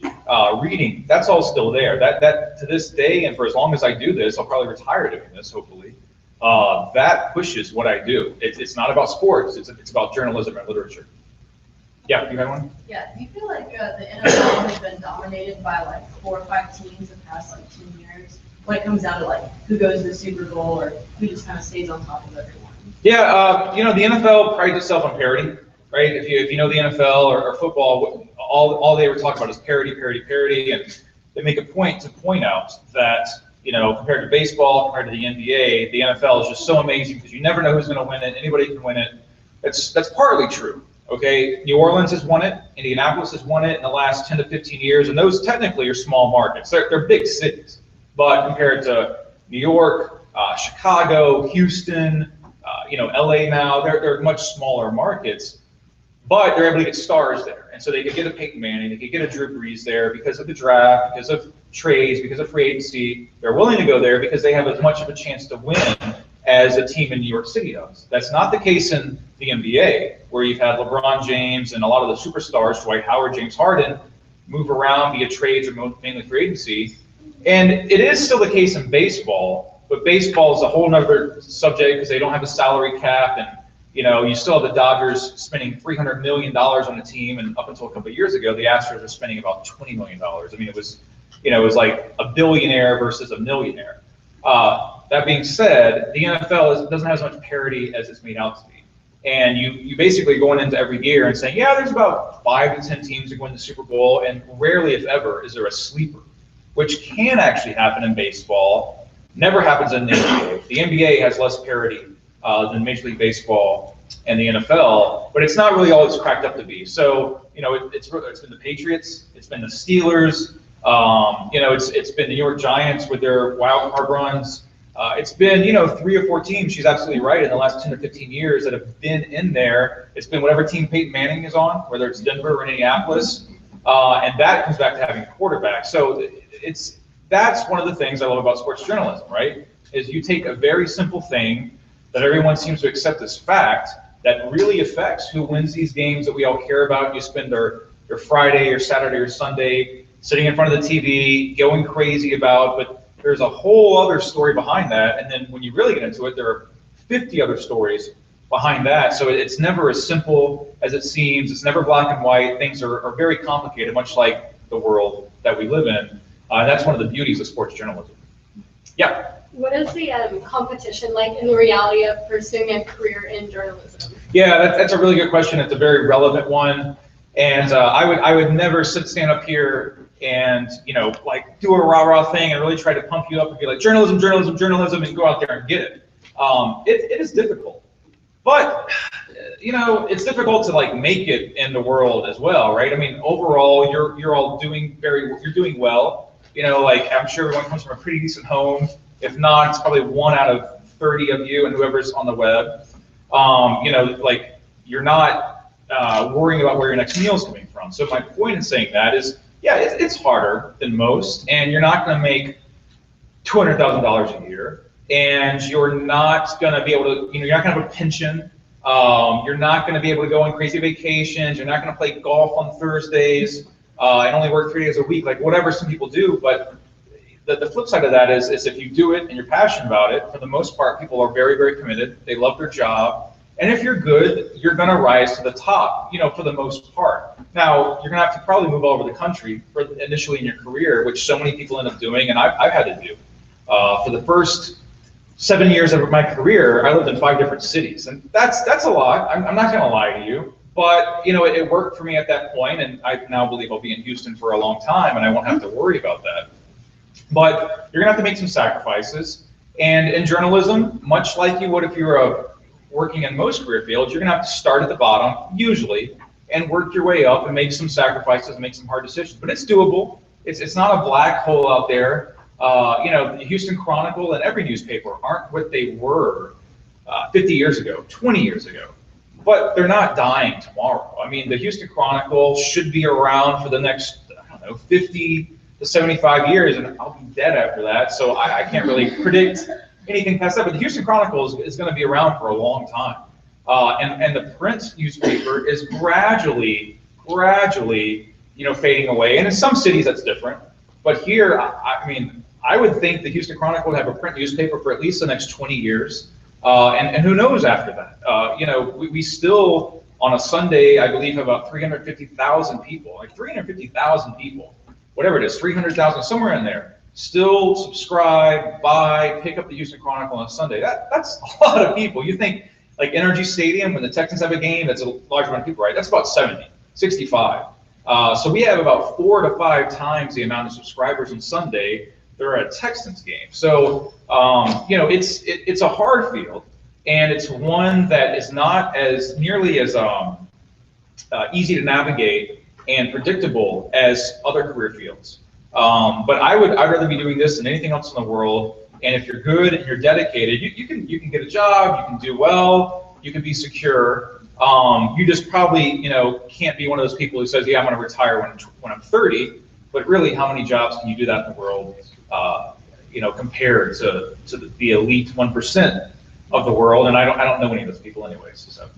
reading, that's all still there. That to this day, and for as long as I do this, I'll probably retire doing this, hopefully, that pushes what I do. It's not about sports, it's about journalism and literature. Yeah, you had one? Yeah, do you feel like the NFL has been dominated by 4 or 5 teams the past 2 years? When it comes down to who goes to the Super Bowl, or who just kind of stays on top of everyone? Yeah, the NFL prides itself on parity, right? If you know the NFL or football, all they ever talk about is parity, and they make a point to point out that compared to baseball, compared to the NBA, the NFL is just so amazing because you never know who's going to win it. Anybody can win it. That's partly true. Okay, New Orleans has won it, Indianapolis has won it in the last 10 to 15 years, and those technically are small markets. They're big cities. But compared to New York, Chicago, Houston, LA now, they're much smaller markets, but they're able to get stars there. And so they could get a Peyton Manning, they could get a Drew Brees there because of the draft, because of trades, because of free agency. They're willing to go there because they have as much of a chance to win as a team in New York City does. That's not the case in the NBA, where you've had LeBron James and a lot of the superstars, Dwight Howard, James Harden, move around via trades or mainly free agency. And it is still the case in baseball, but baseball is a whole nother subject because they don't have a salary cap, and you still have the Dodgers spending $300 million on the team, and up until a couple of years ago, the Astros are spending about $20 million. I mean, it was like a billionaire versus a millionaire. That being said, the NFL doesn't have as much parity as it's made out to be. And you basically going into every year and saying, yeah, there's about 5 to 10 teams that go in the Super Bowl, and rarely, if ever, is there a sleeper, which can actually happen in baseball. Never happens in the NBA. The NBA has less parity than Major League Baseball and the NFL, but it's not really all it's cracked up to be. So, it's been the Patriots, it's been the Steelers, it's been the New York Giants with their wild card runs. It's been, 3 or 4 teams, she's absolutely right, in the last 10 or 15 years that have been in there. It's been whatever team Peyton Manning is on, whether it's Denver or Indianapolis, and that comes back to having quarterbacks. So that's one of the things I love about sports journalism, right? Is you take a very simple thing that everyone seems to accept as fact that really affects who wins these games that we all care about. You spend their Friday or Saturday or Sunday sitting in front of the TV, going crazy about, but there's a whole other story behind that. And then when you really get into it, there are 50 other stories behind that. So it's never as simple as it seems. It's never black and white. Things are very complicated, much like the world that we live in. That's one of the beauties of sports journalism. Yeah. What is the competition like in the reality of pursuing a career in journalism? Yeah, that's a really good question. It's a very relevant one. And I would never stand up here and do a rah-rah thing and really try to pump you up and be like, journalism, journalism, journalism, and go out there and get it. It is difficult. But it's difficult to make it in the world as well, right? I mean, overall, you're all doing doing well. I'm sure everyone comes from a pretty decent home. If not, it's probably 1 out of 30 of you and whoever's on the web. You're not worrying about where your next meal is coming from. So my point in saying that is, yeah, it's harder than most, and you're not going to make $200,000 a year, and you're not going to be able to, you're not going to have a pension. You're not going to be able to go on crazy vacations. You're not going to play golf on Thursdays and only work 3 days a week, like whatever some people do. But the flip side of that is if you do it and you're passionate about it, for the most part, people are very, very committed. They love their job. And if you're good, you're going to rise to the top, for the most part. Now, you're going to have to probably move all over the country initially in your career, which so many people end up doing, and I've had to do. For the first 7 years of my career, I lived in 5 different cities, and that's a lot. I'm not going to lie to you, but it worked for me at that point, and I now believe I'll be in Houston for a long time, and I won't have to worry about that. But you're going to have to make some sacrifices, and in journalism, much like you would if you were working in most career fields, you're going to have to start at the bottom, usually, and work your way up and make some sacrifices and make some hard decisions. But it's doable. It's not a black hole out there. The Houston Chronicle and every newspaper aren't what they were 50 years ago, 20 years ago. But they're not dying tomorrow. I mean, the Houston Chronicle should be around for the next, 50 to 75 years, and I'll be dead after that. So I can't really predict anything past that. But the Houston Chronicle is going to be around for a long time. And the print newspaper is gradually, fading away. And in some cities that's different. But here, I would think the Houston Chronicle would have a print newspaper for at least the next 20 years. And who knows after that? We still, on a Sunday, I believe, have about 350,000 people, 350,000 people, whatever it is, 300,000, somewhere in there, still subscribe, buy, pick up the Houston Chronicle on a Sunday. That's a lot of people. You think, like Energy Stadium, when the Texans have a game, that's a large amount of people, right? That's about 70, 65. So we have about 4 to 5 times the amount of subscribers on Sunday there are at Texans game. So, it's a hard field, and it's one that is not as nearly as easy to navigate and predictable as other career fields. But I'd rather be doing this than anything else in the world. And if you're good and you're dedicated, you can get a job, you can do well, you can be secure. You just probably, can't be one of those people who says, yeah, I'm going to retire when I'm 30. But really, how many jobs can you do that in the world, compared to the elite 1% of the world? And I don't know any of those people anyways. So,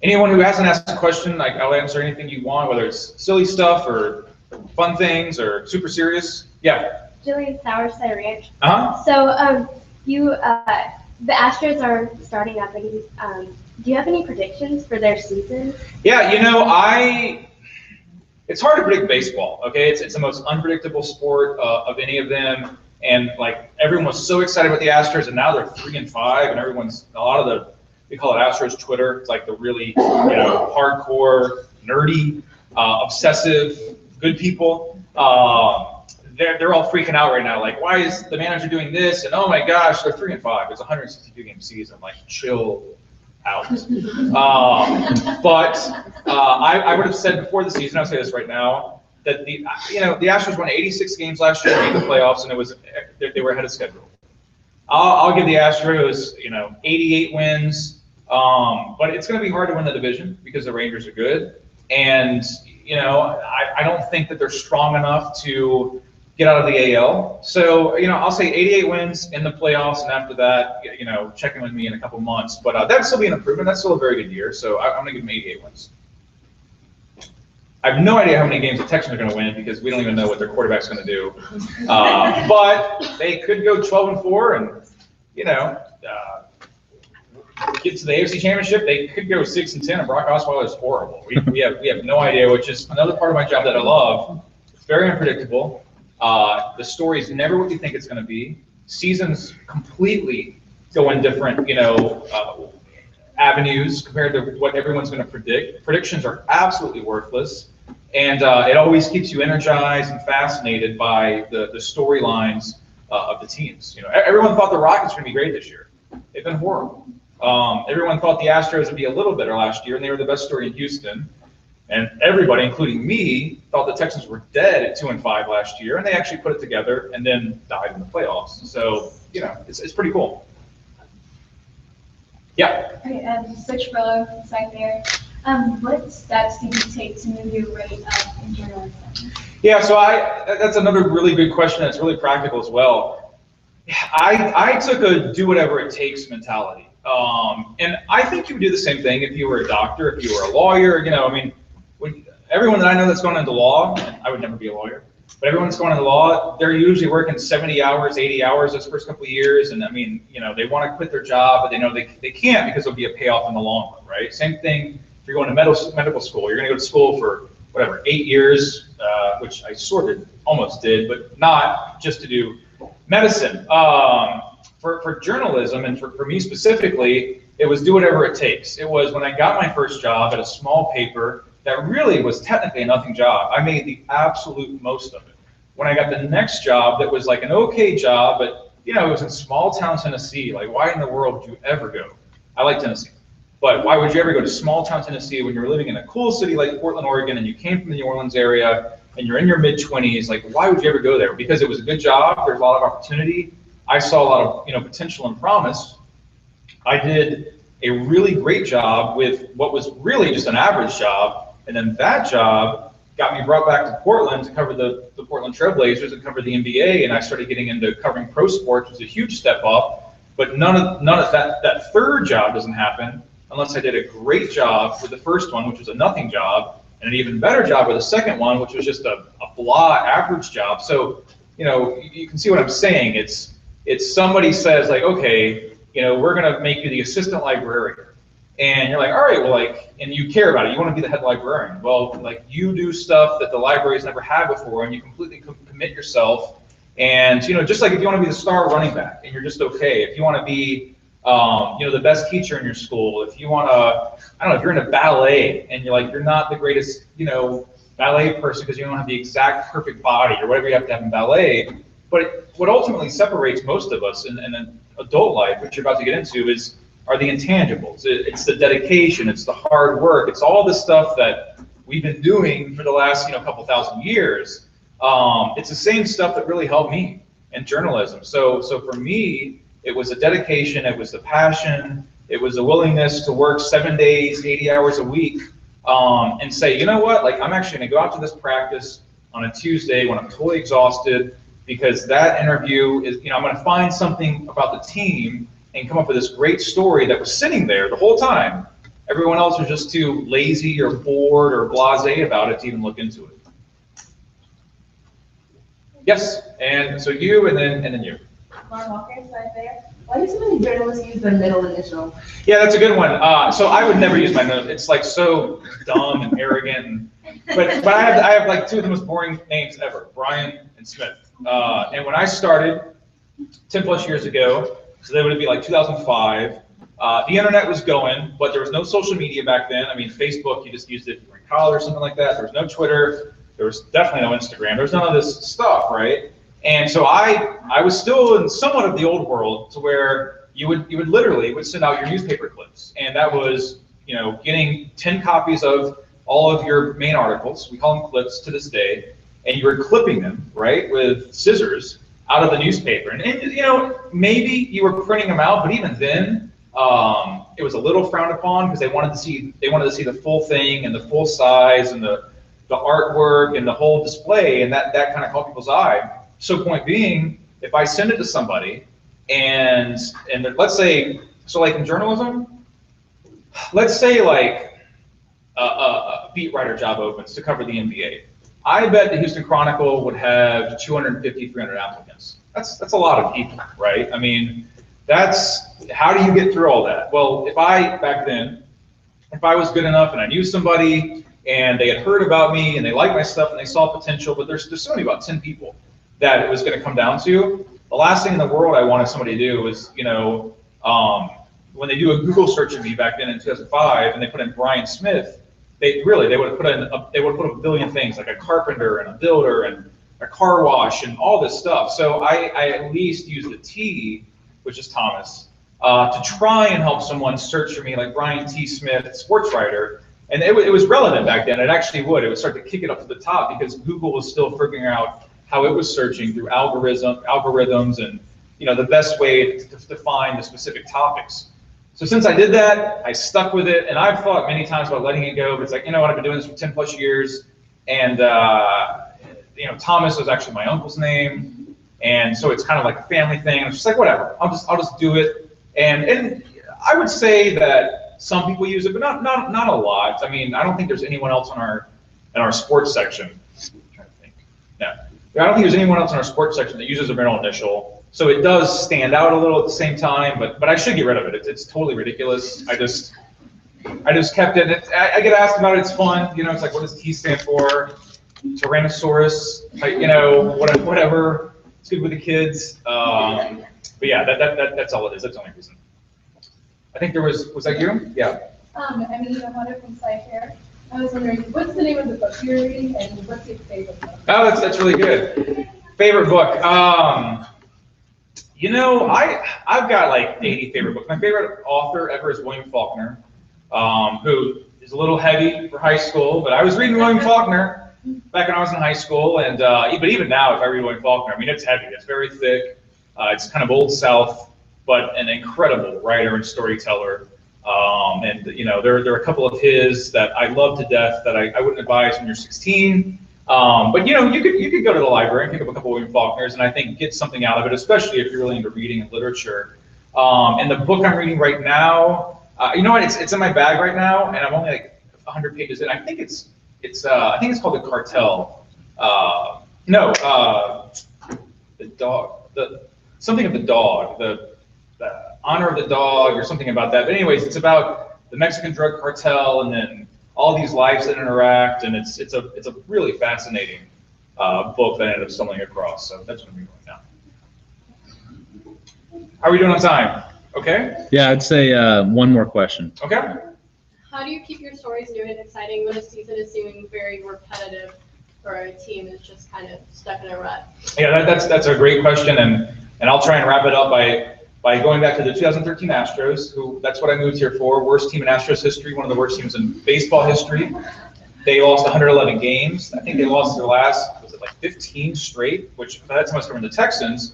anyone who hasn't asked a question, I'll answer anything you want, whether it's silly stuff or fun things or super serious. Yeah. Jillian Sourside Ranch. Uh-huh. So, the Astros are starting up, and do you have any predictions for their season? Yeah, it's hard to predict baseball. Okay, it's the most unpredictable sport of any of them, and like everyone was so excited about the Astros, and now they're 3-5, and we call it Astros Twitter. It's like the really hardcore, nerdy, obsessive, good people. They're all freaking out right now. Like, why is the manager doing this? And oh my gosh, they're 3-5. It's a 162-game season. Like, chill out. But I would have said before the season, I'll say this right now, that the Astros won 86 games last year, made the playoffs, and they were ahead of schedule. I'll give the Astros 88 wins, but it's going to be hard to win the division because the Rangers are good, and I don't think that they're strong enough to get out of the AL. So, I'll say 88 wins in the playoffs, and after that, check in with me in a couple months. But that'd still be an improvement. That's still a very good year. So I'm going to give them 88 wins. I have no idea how many games the Texans are going to win because we don't even know what their quarterback's going to do. But they could go 12-4 and, get to the AFC Championship. They could go 6-10, and Brock Osweiler is horrible. We have no idea, which is another part of my job that I love. It's very unpredictable. The story is never what you think it's going to be. Seasons completely go in different, avenues compared to what everyone's going to predict. Predictions are absolutely worthless, and it always keeps you energized and fascinated by the storylines of the teams. Everyone thought the Rockets were going to be great this year. They've been horrible. Everyone thought the Astros would be a little better last year, and they were the best story in Houston. And everybody, including me, thought the Texans were dead at 2-5 last year, and they actually put it together and then died in the playoffs. So, it's pretty cool. Yeah. Okay, switch fellow side there. What steps did you take to move your rate up in journalism? Yeah, so that's another really good question that's really practical as well. I took a do whatever it takes mentality. And I think you would do the same thing if you were a doctor, if you were a lawyer, everyone that I know that's going into law, and I would never be a lawyer, but everyone that's going into law, they're usually working 70 hours, 80 hours those first couple of years, and they want to quit their job, but they know they can't because there'll be a payoff in the long run, right? Same thing if you're going to medical school. You're going to go to school for, 8 years, which I sort of almost did, but not just to do medicine. For journalism, and for me specifically, it was do whatever it takes. It was when I got my first job at a small paper that really was technically a nothing job. I made the absolute most of it. When I got the next job that was like an okay job, but it was in small town Tennessee. Like, why in the world would you ever go? I like Tennessee, but why would you ever go to small town Tennessee when you're living in a cool city like Portland, Oregon, and you came from the New Orleans area and you're in your mid-20s? Like, why would you ever go there? Because it was a good job. There's a lot of opportunity. I saw a lot of potential and promise. I did a really great job with what was really just an average job, and then that job got me brought back to Portland to cover the Portland Trailblazers and cover the NBA, and I started getting into covering pro sports, which was a huge step up. But none of that third job doesn't happen unless I did a great job with the first one, which was a nothing job, and an even better job with the second one, which was just a blah average job. So you can see what I'm saying. It's somebody says like, okay, we're gonna make you the assistant librarian, and you're like, all right, well, and you care about it. You want to be the head librarian. Well, you do stuff that the library's never had before, and you completely commit yourself. And just like if you want to be the star running back, and you're just okay. If you want to be, the best teacher in your school. If you want to, I don't know, if you're into ballet, and you're not the greatest, ballet person because you don't have the exact perfect body or whatever you have to have in ballet. But what ultimately separates most of us in an adult life, which you're about to get into, are the intangibles. It's the dedication, it's the hard work, it's all the stuff that we've been doing for the last couple thousand years. It's the same stuff that really helped me. in journalism. So for me, it was a dedication, it was the passion, it was a willingness to work 7 days, 80 hours a week, and say, you know what, like I'm actually gonna go out to this practice on a Tuesday when I'm totally exhausted, because that interview is, I'm gonna find something about the team and come up with this great story that was sitting there the whole time. Everyone else was just too lazy or bored or blasé about it to even look into it. Yes, and so you, and then you. Lauren Walker, right there. Why do so many journalists use their middle initial? Yeah, that's a good one. So I would never use my middle. It's like so dumb and arrogant. But I have like two of the most boring names ever, Brian and Smith. And when I started 10 plus years ago, so that would be like 2005, the internet was going, but there was no social media back then. I mean, Facebook, you just used it if you were in college or something like that. There was no Twitter. There was definitely no Instagram. There was none of this stuff, right? And so I was still in somewhat of the old world, to where you would literally send out your newspaper clips, and that was getting 10 copies of all of your main articles. We call them clips to this day, and you were clipping them right with scissors out of the newspaper, and maybe you were printing them out, but even then it was a little frowned upon, because they wanted to see the full thing and the full size and the artwork and the whole display, and that kind of caught people's eye. So point being, if I send it to somebody, and let's say, so like in journalism, let's say like a beat writer job opens to cover the NBA. I bet the Houston Chronicle would have 250, 300 applicants. That's a lot of people, right? I mean, how do you get through all that? Well, back then, if I was good enough and I knew somebody and they had heard about me and they liked my stuff and they saw potential, but there's only about 10 people that it was going to come down to. The last thing in the world I wanted somebody to do was, when they do a Google search of me back then in 2005 and they put in Brian Smith, they would have put a billion things, like a carpenter and a builder and a car wash and all this stuff. So I at least used the T, which is Thomas, to try and help someone search for me, like Brian T. Smith, sports writer. And it was relevant back then. It actually would. It would start to kick it up to the top, because Google was still figuring out how it was searching through algorithms and the best way to find the specific topics. So since I did that, I stuck with it, and I've thought many times about letting it go, but it's like, I've been doing this for 10 plus years, and Thomas was actually my uncle's name, and so it's kind of like a family thing. It's just like, whatever, I'll just do it. And I would say that some people use it, but not a lot. I mean, I don't think there's anyone else in our sports section. I'm trying to think. No. I don't think there's anyone else in our sports section that uses a middle initial, so it does stand out a little at the same time. But I should get rid of it. It's totally ridiculous. I just kept it. I get asked about it. It's fun. It's like, what does T stand for? Tyrannosaurus. Whatever. It's good with the kids. But yeah, that's all it is. That's the only reason. I think there was that you? Yeah. Emily Hunter from SciCare. I was wondering, what's the name of the book you're reading, and what's your favorite book? Oh, that's really good. Favorite book. I've got like 80 favorite books. My favorite author ever is William Faulkner, who is a little heavy for high school, but I was reading William Faulkner back when I was in high school, and but even now, if I read William Faulkner, I mean, it's heavy. It's very thick. It's kind of Old South, but an incredible writer and storyteller. And there are a couple of his that I love to death that I wouldn't advise when you're 16. But you could go to the library and pick up a couple of William Faulkners, and I think get something out of it, especially if you're really into reading and literature. And the book I'm reading right now, it's in my bag right now, and I'm only like 100 pages in. I think it's called The Cartel. The dog, something of the dog, the honor of the dog, or something about that. But anyways, it's about the Mexican drug cartel, and then all these lives that interact, and it's a really fascinating book that I ended up stumbling across. So that's what I'm reading right now. How are we doing on time? Okay. Yeah, I'd say one more question. Okay. How do you keep your stories new and exciting when a season is seeming very repetitive for a team that's just kind of stuck in a rut? Yeah, that's a great question, and I'll try and wrap it up by going back to the 2013 Astros, who that's what I moved here for. Worst team in Astros history, one of the worst teams in baseball history. they lost 111 games. I think they lost their last, was it like 15 straight, which by that time I was covering the Texans.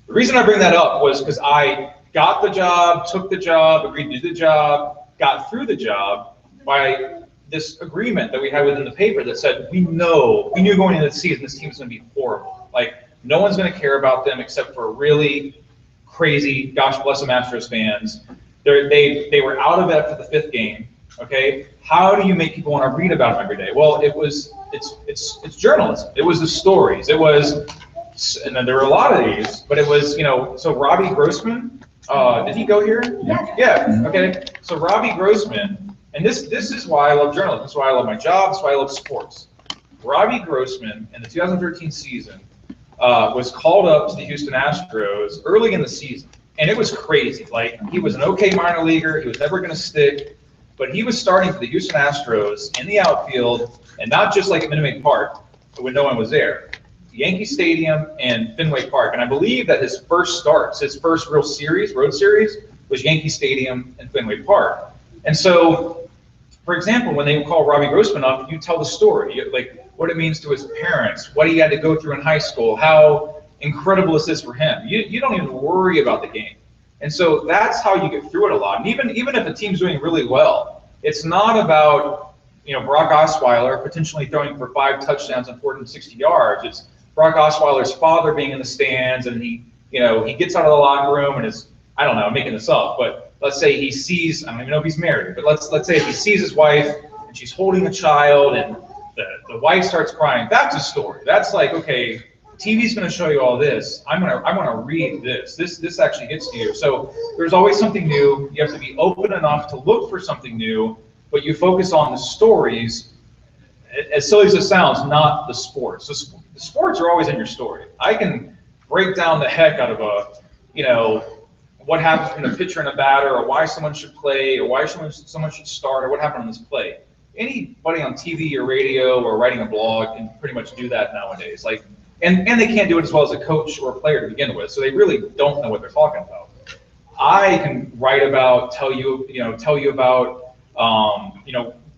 The reason I bring that up was because I got the job, took the job, agreed to do the job, got through the job by this agreement that we had within the paper that said, we knew going into the season this team is going to be horrible. Like, no one's going to care about them except for really crazy, gosh bless them, Astros fans. They were out of it after the 5th game. Okay, how do you make people want to read about them every day? Well, it's journalism. It was the stories. It was, and then there were a lot of these, but it was, so Robbie Grossman, did he go here? Yeah. Okay. So Robbie Grossman, and this is why I love journalism. This is why I love my job. This is why I love sports. Robbie Grossman in the 2013 season was called up to the Houston Astros early in the season, and it was crazy. Like, he was an okay minor leaguer. He was never going to stick. But he was starting for the Houston Astros in the outfield, and not just like at Minute Maid Park, when no one was there. Yankee Stadium and Fenway Park. And I believe that his first starts, his first real series, road series, was Yankee Stadium and Fenway Park. And so, for example, when they call Robbie Grossman up, you tell the story, like what it means to his parents, what he had to go through in high school, how incredible is this for him. You don't even worry about the game. And so that's how you get through it a lot. And even if a team's doing really well, it's not about, Brock Osweiler potentially throwing for 5 touchdowns and 460 yards. It's Brock Osweiler's father being in the stands, and he gets out of the locker room and is, I don't know, I'm making this up, but let's say he sees, I don't even know if he's married, but let's say he sees his wife and she's holding a child and the wife starts crying. That's a story. That's like, okay, TV's going to show you all this. I want to read this. This actually gets to you. So there's always something new. You have to be open enough to look for something new, but you focus on the stories. As silly as it sounds, not the sports. So the sports are always in your story. I can break down the heck out of what happens between a pitcher and a batter, or why someone should play, or why someone should start, or what happened on this play. Anybody on TV or radio or writing a blog can pretty much do that nowadays. Like. And they can't do it as well as a coach or a player to begin with, so they really don't know what they're talking about. I can write about, tell you about,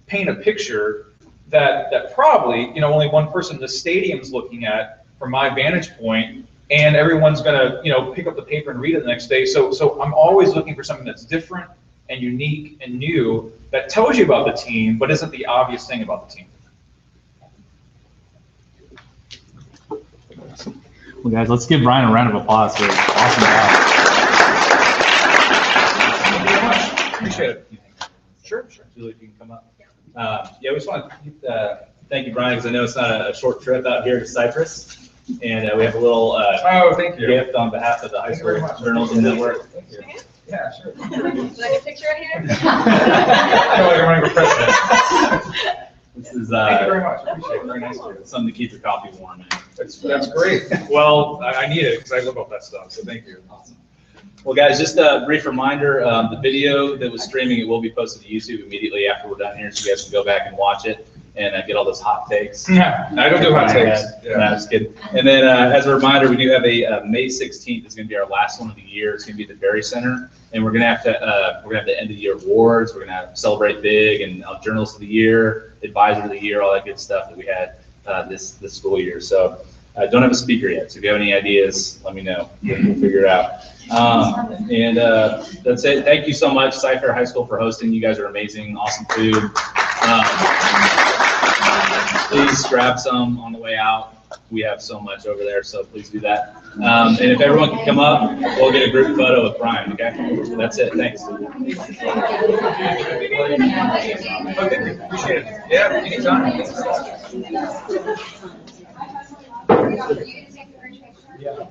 paint a picture that probably, only one person in the stadium's looking at from my vantage point, and everyone's gonna, pick up the paper and read it the next day. So I'm always looking for something that's different and unique and new that tells you about the team, but isn't the obvious thing about the team. Well, guys, let's give Brian a round of applause for his awesome job. Thank you very much. Appreciate it. Sure. Julie, if you can come up. We just want to thank you, Brian, because I know it's not a short trip out here to Cyprus, and we have a little thank you. gift on behalf of the High School Journalism Network. Thank you. Yeah, sure. Would like a picture right here? I feel like I'm running for president. This is Thank you very much. Appreciate it. Very nice of you. something to keep your coffee warm. That's great. Well, I need it because I live off that stuff. So thank you. Awesome. Well, guys, just a brief reminder: the video that was streaming, it will be posted to YouTube immediately after we're done here, so you guys can go back and watch it and get all those hot takes. Yeah, I don't do hot takes. Yeah, no, just kidding. And then, as a reminder, we do have a May 16th is going to be our last one of the year. It's going to be at the Berry Center, and we're going to have the end of the year awards. We're going to celebrate big and Journalist of the Year, Advisor of the Year, all that good stuff that we had this school year. So. Don't have a speaker yet, so if you have any ideas, let me know. We'll figure it out. And that's it. Thank you so much, Cypher High School, for hosting. You guys are amazing, awesome food. Please grab some on the way out. We have so much over there, so please do that. And if everyone can come up, we'll get a group photo with Brian, okay? That's it. Thanks. Okay, appreciate it. Yeah, anytime. Yeah.